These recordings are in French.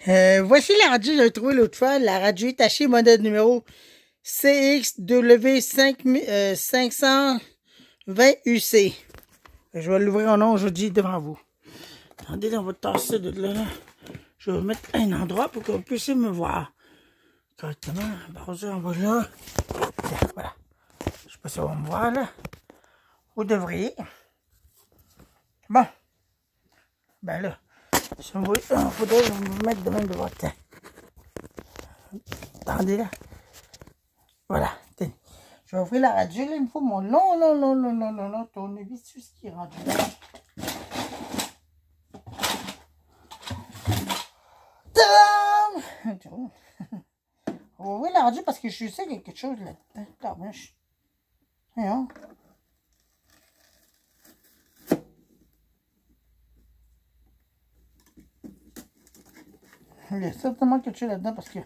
Voici la radio que j'ai trouvée l'autre fois, la radio Hitachi modèle numéro CXW520UC. Je vais l'ouvrir en nom aujourd'hui devant vous. Attendez, on va tasser de là. Je vais mettre un endroit pour que vous puissiez me voir correctement. Browser, on va là. Voilà. Je sais pas si on va me voir là. Vous devriez. Bon. Ben là. Si vous voulez, il faudrait vous mettre de même de votre temps. Attendez là. Voilà. Tenez. Je vais ouvrir la radio. Là, il me faut mon long tournevis. C'est ce qui est rendu là. Tadam! On va ouvrir la radio parce que je suis sûr qu'il y a quelque chose là-dedans. Voyons. Il y a certainement quelque chose là-dedans parce que...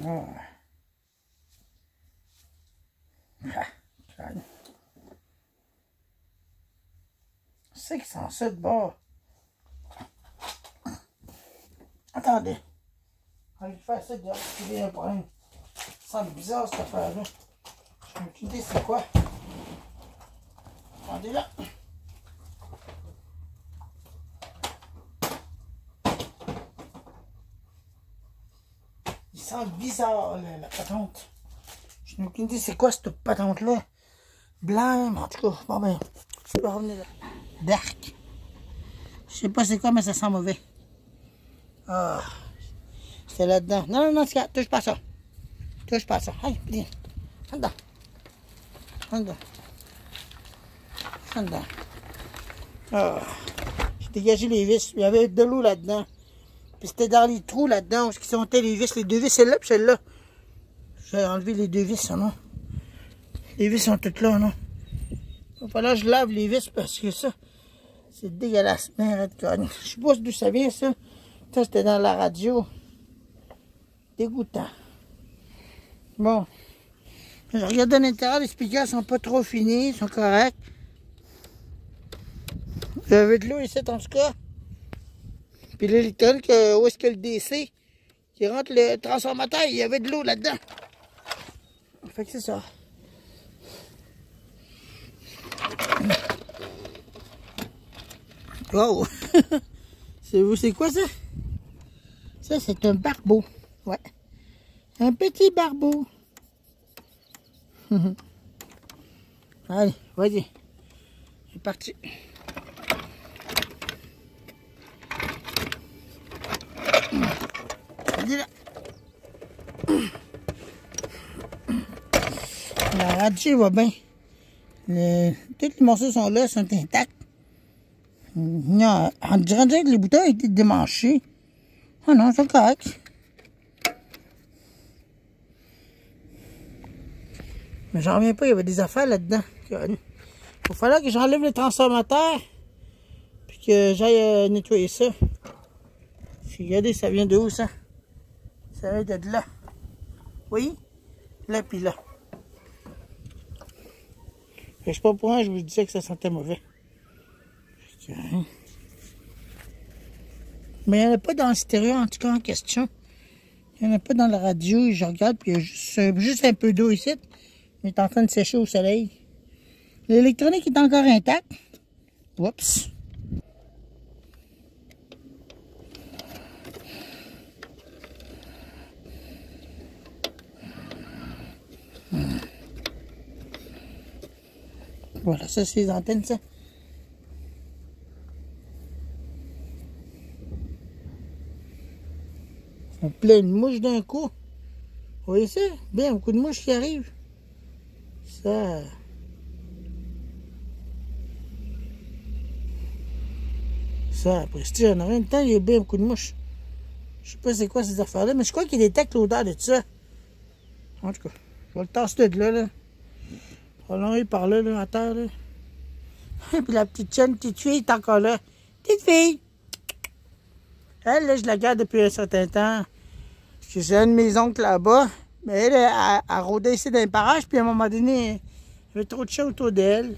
Oh. Ah, 607 bords. Attendez. On va faire ça dehors parce qu'il y a un problème. Ça semble bizarre cette affaire-là. Je n'ai aucune idée c'est quoi. Attendez là. Il sent bizarre la patente. Je n'ai aucune idée c'est quoi cette patente-là. Blanc, en tout cas. Bon ben, je peux revenir là. Dark. Je sais pas c'est quoi, mais ça sent mauvais. Ah. C'est là-dedans. Non, touche pas ça. Touche pas ça. Allez, viens. Dedans. Dedans. Dedans. Ah. J'ai dégagé les vis. Il y avait de l'eau là-dedans. Puis c'était dans les trous là-dedans où sont les vis. Les deux vis, celle-là puis celle-là. J'ai enlevé les deux vis, ça, non? Les vis sont toutes là, non? Il va falloir que je lave les vis parce que ça, c'est dégueulasse. Merde, je sais pas d'où ça vient, ça. Ça, c'était dans la radio. Dégoûtant. Bon. Je regarde à l'intérieur, les speakers sont pas trop finis, ils sont corrects. J'avais de l'eau ici, en tout cas. Puis l'électronique, où est-ce que le DC qui rentre le transformateur, il y avait de l'eau là-dedans. Fait que c'est ça. Wow! C'est quoi ça? Ça, c'est un barbeau. Ouais. Un petit barbeau. Allez, vas-y. C'est parti. Vas-y là. La radio va bien. Tous les morceaux sont là, sont intacts. Non, on dirait que les boutons ont été démanchés. Ah non, c'est correct. Mais j'en reviens pas, il y avait des affaires là-dedans. Il va falloir que j'enlève le transformateur. Puis que j'aille nettoyer ça. Regardez, ça vient de où ça? Ça vient de là. Oui? Là puis là. Je sais pas pourquoi je vous disais que ça sentait mauvais. Mais il n'y en a pas dans le stéréo en tout cas en question. Il n'y en a pas dans la radio. Je regarde puis il y a juste un peu d'eau ici. Il est en train de sécher au soleil. L'électronique est encore intacte. Oups. Voilà, ça c'est les antennes, ça. On plein de mouches d'un coup. Vous voyez ça? Bien, beaucoup de mouches qui arrivent. Ça. Ça, après, si en même temps, il y a bien beaucoup de mouches. Je sais pas c'est quoi ces affaires-là, mais je crois qu'il détecte l'odeur de tout ça. En tout cas, je vais le tasser de là. Allons par là, à terre, là. Et puis la petite chienne, petite fille est encore là. Petite fille! Elle, là, je la garde depuis un certain temps. Parce que j'ai un de mes oncles là-bas. Mais elle rôdait ici dans les parages, puis à un moment donné, il y avait trop de chats autour d'elle.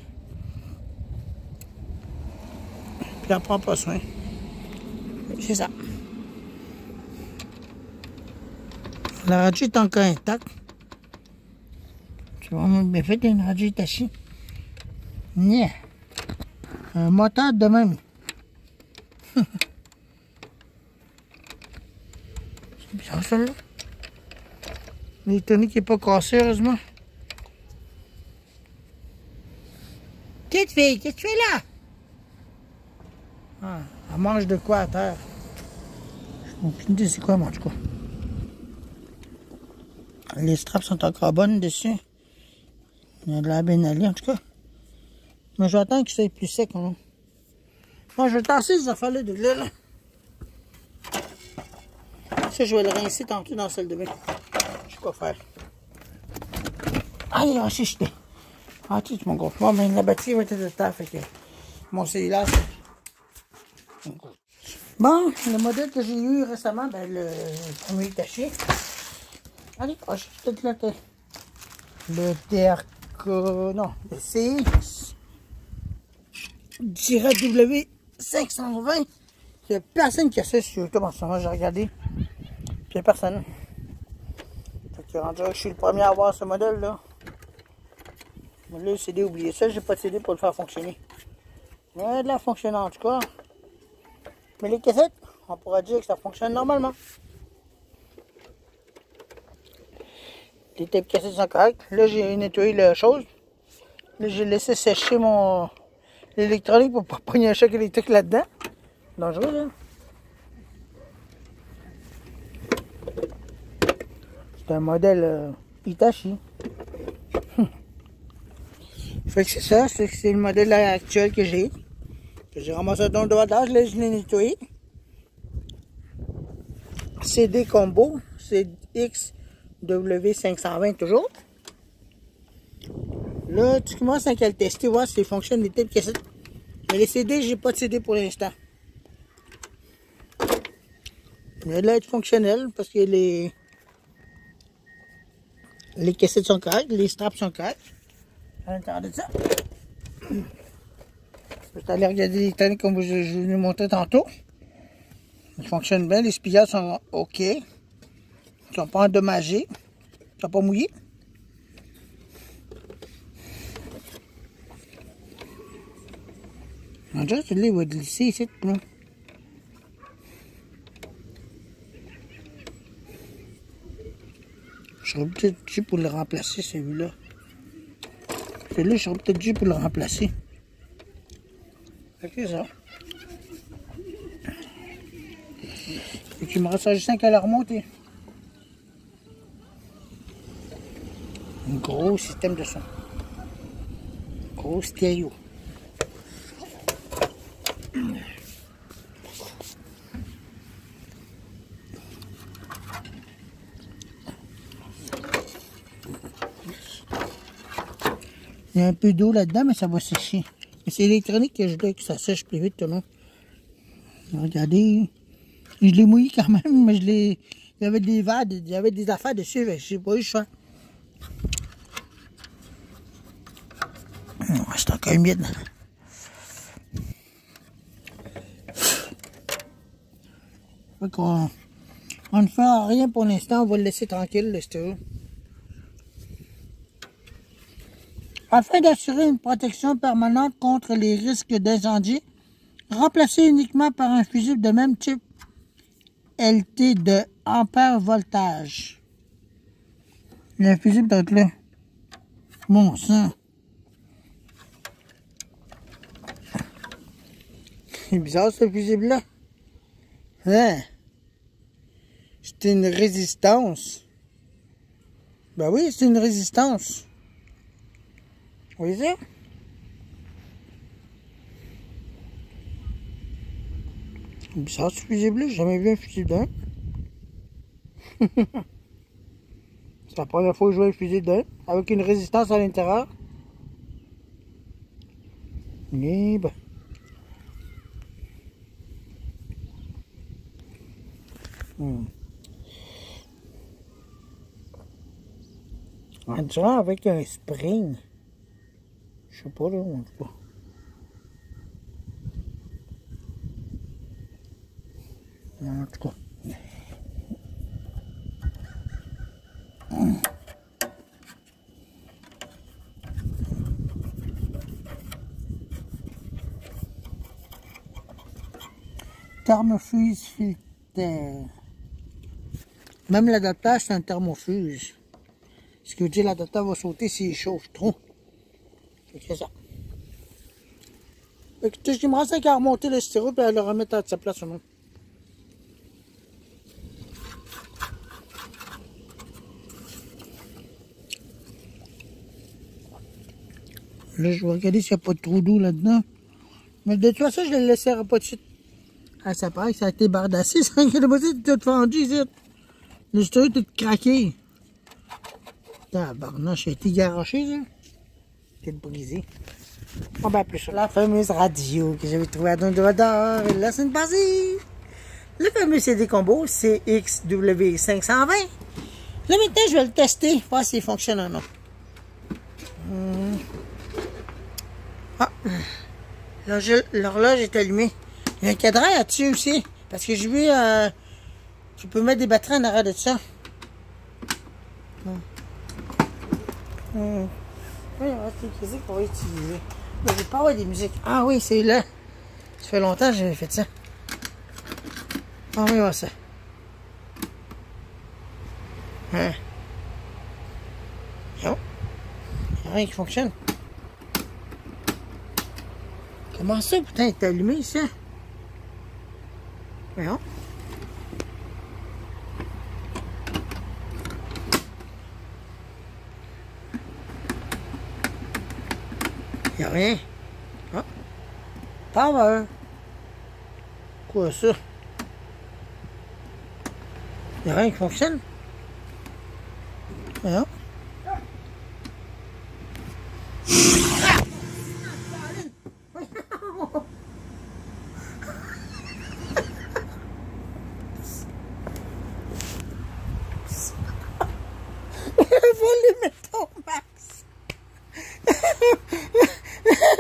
Puis elle prend pas soin. C'est ça. La radio est encore intacte. C'est vraiment bien fait, une radio Hitachi. Yeah. Un moteur de même. C'est bizarre celle-là. L'électronique n'est pas cassée, heureusement. Petite fille, qu'est-ce que tu fais là? Ah, elle mange de quoi à terre? Je n'ai aucune idée c'est quoi, elle mange quoi. Les straps sont encore bonnes dessus. Il y a de la bénalie en tout cas. Mais j'attends que ça soit plus sec. Hein. Moi, je vais tasser ces affaires-là de là. Ça, je vais le rincer tantôt dans la salle de bain. Je sais quoi faire. Allez, on s'est jeté. Ah, tu mon gros. Bon, mais la batterie va être de terre, fait que mon cellulaire, c'est... Bon, le modèle que j'ai eu récemment, ben, le premier Hitachi. Allez, oh, je suis peut-être là. Le TRK, non, le CX. W520. Il n'y a personne qui a ça sur YouTube en ce moment, j'ai regardé. Puis il n'y a personne. Fait que rendu là, je suis le premier à avoir ce modèle-là. Mais là, le CD, oubliez ça, j'ai pas de CD pour le faire fonctionner. Mais là, fonctionne en tout cas. Mais les cassettes, on pourra dire que ça fonctionne normalement. Les tapes cassettes sont correctes. Là, j'ai nettoyé la chose. Là, j'ai laissé sécher mon l'électronique pour pas pogner un choc électrique là-dedans. Dangereux, là. C'est un modèle Hitachi. Fait que c'est ça, c'est le modèle actuel que j'ai. Que j'ai ramassé dans le dosage, là, je l'ai nettoyé. CD combo, c'est XW520 toujours. Là, tu commences à le tester, voir si ça fonctionne les tapes cassettes. Mais les CD, j'ai pas de CD pour l'instant. Il a de l'air fonctionnel parce que les cassettes sont correctes, les straps sont corrects. À l'intérieur de ça. Je vais aller regarder l'électronique comme je vous ai montré tantôt. Il fonctionne bien, les spillages sont OK. Ils ne sont pas endommagés. Ils ne sont pas mouillés. Déjà, celui-là, il va glisser ici. Là. Je serais peut-être dû pour le remplacer, celui-là. Celui-là, je serais peut-être dû pour le remplacer. Fait que c'est ça. Et qu'il me reste juste 5 à la remonter. Un gros système de son. Gros stéréo. Il y a un peu d'eau là-dedans, mais ça va sécher. C'est électronique que je veux que ça sèche plus vite, tout le monde. Regardez. Je l'ai mouillé quand même, mais il y avait des verres, il y avait des affaires dessus, je n'ai pas eu le choix. C'est encore humide. Fait on ne fait rien pour l'instant, on va le laisser tranquille, le stéréo. Afin d'assurer une protection permanente contre les risques d'incendie, remplacé uniquement par un fusible de même type LT de ampère voltage. Il y a un fusible d'être là. Bon sang. C'est bizarre ce fusible-là. Hein? C'est une résistance. Ben oui, c'est une résistance. Vous voyez ça? C'est bizarre ce fusible-là, j'ai jamais vu un fusible d'un. C'est la première fois que je vois un fusible d'un, avec une résistance à l'intérieur. Et ben. On dirait avec un spring. Je sais pas, là, en tout cas. En tout cas. Thermofuge filter. Même l'adapteur, c'est un thermofuge. Ce qui veut dire que l'adapteur va sauter s'il chauffe trop. C'est ça. Écoutez, je me reste qu'à remonter le styro et à le remettre à sa place. Là, je vais regarder s'il n'y a pas de trou d'eau là-dedans. Mais de toute façon, je ne le laisserai pas de suite. Ah, ça paraît que ça a été bardassé, ça. C'est tout fendu ici. Le styro est tout craqué. Tabarnache, ça a été garoché, ça. C'est brisé. On va appeler ça la fameuse radio que j'avais trouvée à Don Dehors la semaine passée. Le fameux CD combo CXW520. Là, maintenant, je vais le tester, voir s'il fonctionne ou non. Ah, l'horloge est allumée. Il y a un cadran là-dessus aussi. Parce que j'ai vu, tu peux mettre des batteries en arrière de ça. Oui, qu'est-ce qu'on va utiliser? Je vais pas avoir des musiques. Ah oui, c'est là. Ça fait longtemps que j'avais fait ça. Ah oui, on va ça. Hein? Non. Il n'y a rien qui fonctionne. Comment ça, putain, il est allumé, ça? Voyons. Il n'y a rien. Ah. Power. Quoi ça? Il n'y a rien qui fonctionne. Voyons.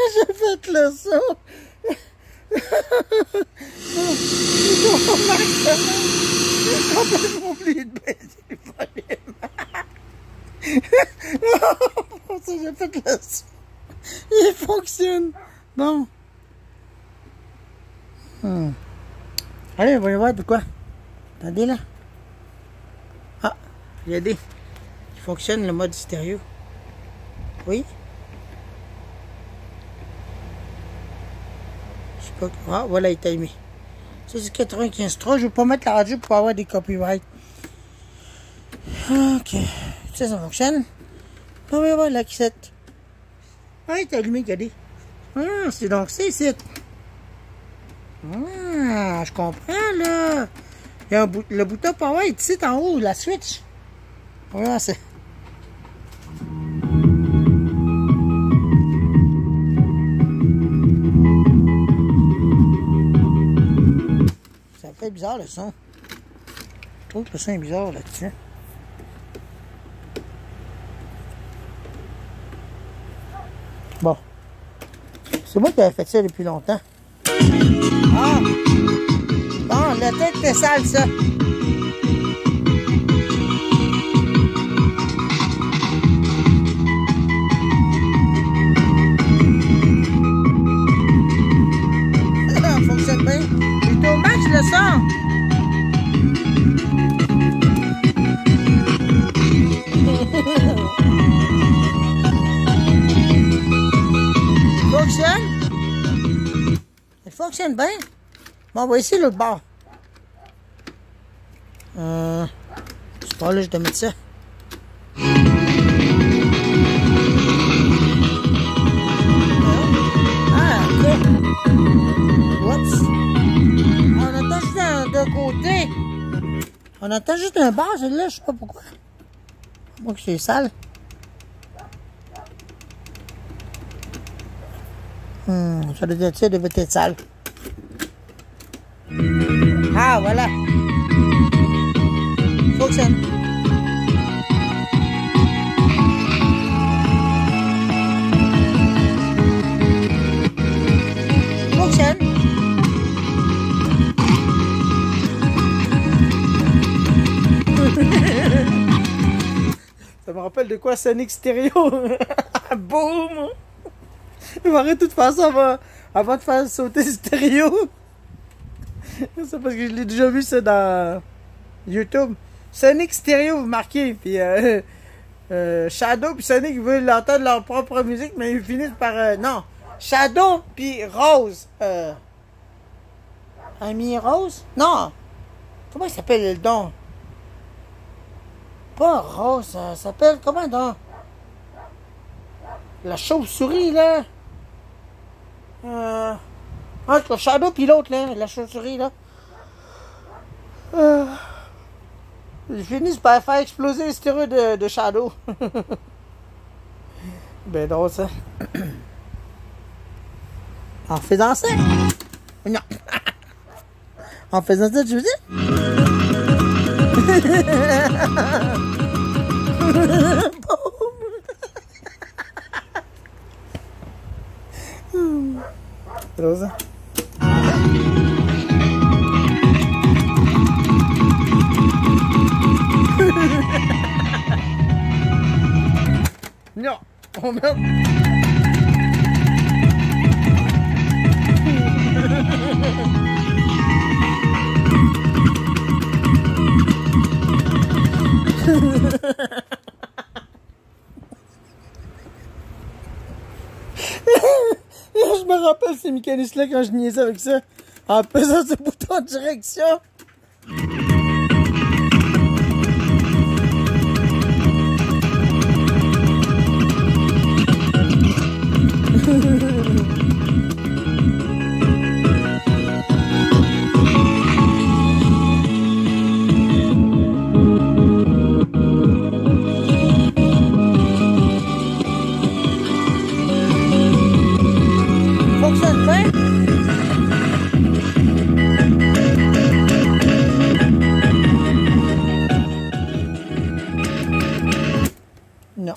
J'ai fait le saut. J'ai complètement oublié de baisser le volume. J'ai fait le saut. Il fonctionne. Bon. Allez, voyons voir de quoi. Attendez là. Ah, regardez. Il fonctionne le mode stéréo. Oui. Ah, voilà, il est timé. Ça, c'est 95.3. Je ne vais pas mettre la radio pour avoir des copyrights. Ok. Ça fonctionne. On va voir la cassette. Ah, il est allumé, regardez. Ah, c'est donc ça, ici. Ah, je comprends, là. Il y a le bouton power est ici, en haut, la switch. On va voir ça. Ça fait bizarre le son. Je trouve que le son est bizarre là-dessus. Bon. C'est moi qui avais fait ça depuis longtemps. Ah! Bon, la tête était sale, ça. Ça fonctionne bien. C'est au max le son. Fonctionne? Elle fonctionne bien. Bon, on va essayer l'autre bord. Je sais pas, là, je dois mettre ça. Ah, ok. Oups. On entend juste d'un côté. On entend juste un bar, celle-là, je sais pas pourquoi. Moi que c'est sale. Ça doit être ça, devait être sale. Ah, voilà. Fonctionne. rappelle de quoi? Sonic Stereo. Boum! Il va arrêter de faire ça avant de faire sauter le stéréo. C'est parce que je l'ai déjà vu ça dans YouTube. Sonic Stereo, vous marquez. Puis Shadow puis Sonic veulent entendre leur propre musique, mais ils finissent par... non. Shadow puis Rose. Ami Rose? Non. Comment il s'appelle le don? Pas Rose, ça s'appelle... Comment donc? La chauve-souris, là. Entre le Shadow puis l'autre, là. La chauve-souris, là. Ils finissent par faire exploser le stéréo de Shadow. Ben drôle, ça. En faisant ça? Non. En faisant ça, tu veux dire? C'est drôle, ça. Non, oh merde. Je me rappelle ces mécanismes-là quand je niaisais avec ça, en pesant ce bouton de direction. Fonctionne bien. Non.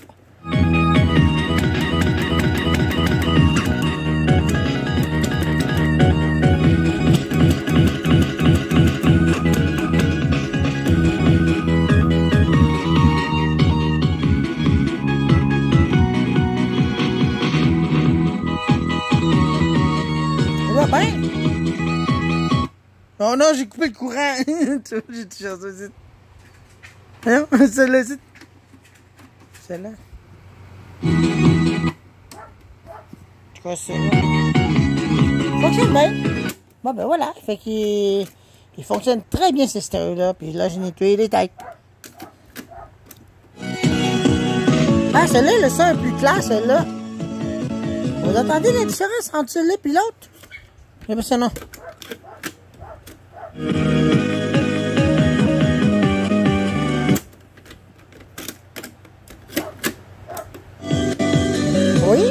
Ça va bien? Oh non, j'ai coupé le courant. J'ai touché ça ici. Non, celle-là ici. Celle-là. Je crois que c'est là. Fonctionne bien. Bon, ben voilà. Fait qu'il fonctionne très bien, ce stéréo-là. Puis là, j'ai nettoyé les têtes. Ah, celle-là, le son est plus clair, celle-là. Vous entendez la différence entre celui-là et l'autre? C'est impressionnant. Oui?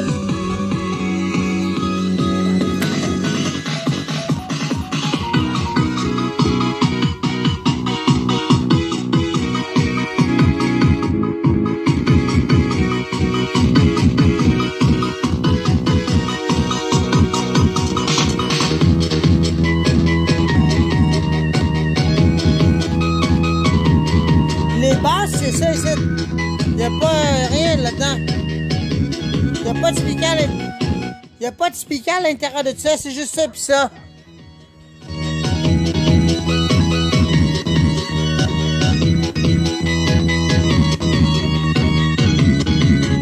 Les basses, c'est ça ici. Il n'y a pas rien là-dedans. Il n'y a pas de speaker Il n'y a pas de speaker à l'intérieur de ça, c'est juste ça pis ça.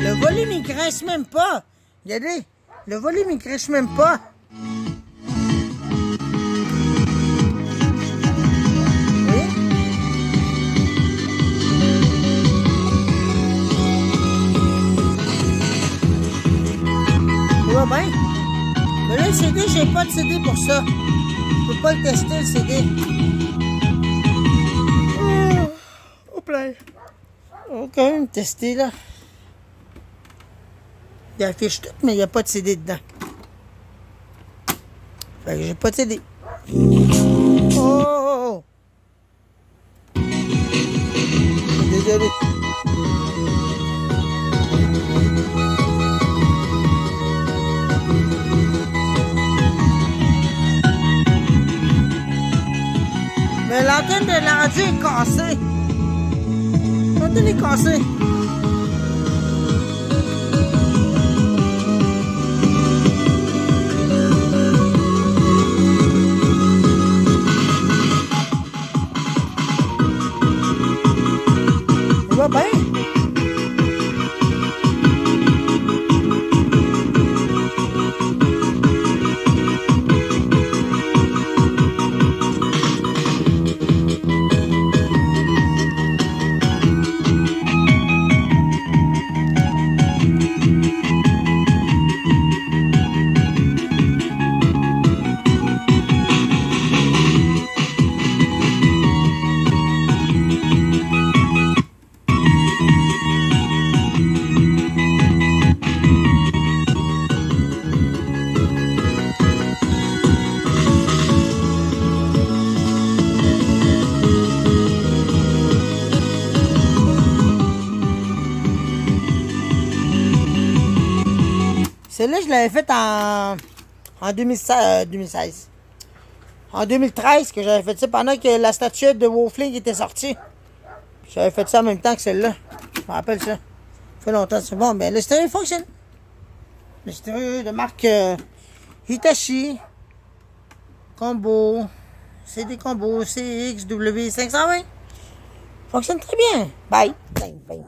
Le volume il graisse même pas. Regardez, le volume il graisse même pas. Ben. Mais là, le CD, j'ai pas de CD pour ça. Je peux pas le tester, le CD. Hop là. On va quand même tester, là. Il affiche tout, mais il n'y a pas de CD dedans. Fait que j'ai pas de CD. Oh! Désolé. Mais l'antenne de la radio est cassée. L'antenne est cassée. Celle-là, je l'avais faite en 2016. En 2013, que j'avais fait ça pendant que la statuette de Wolfling était sortie. J'avais fait ça en même temps que celle-là. Je me rappelle ça. Ça fait longtemps, c'est bon. Ben, le stéréo fonctionne. Le stéréo de marque Hitachi. Combo. C'est des combos CXW520. Fonctionne très bien. Bye. Bye. Bye.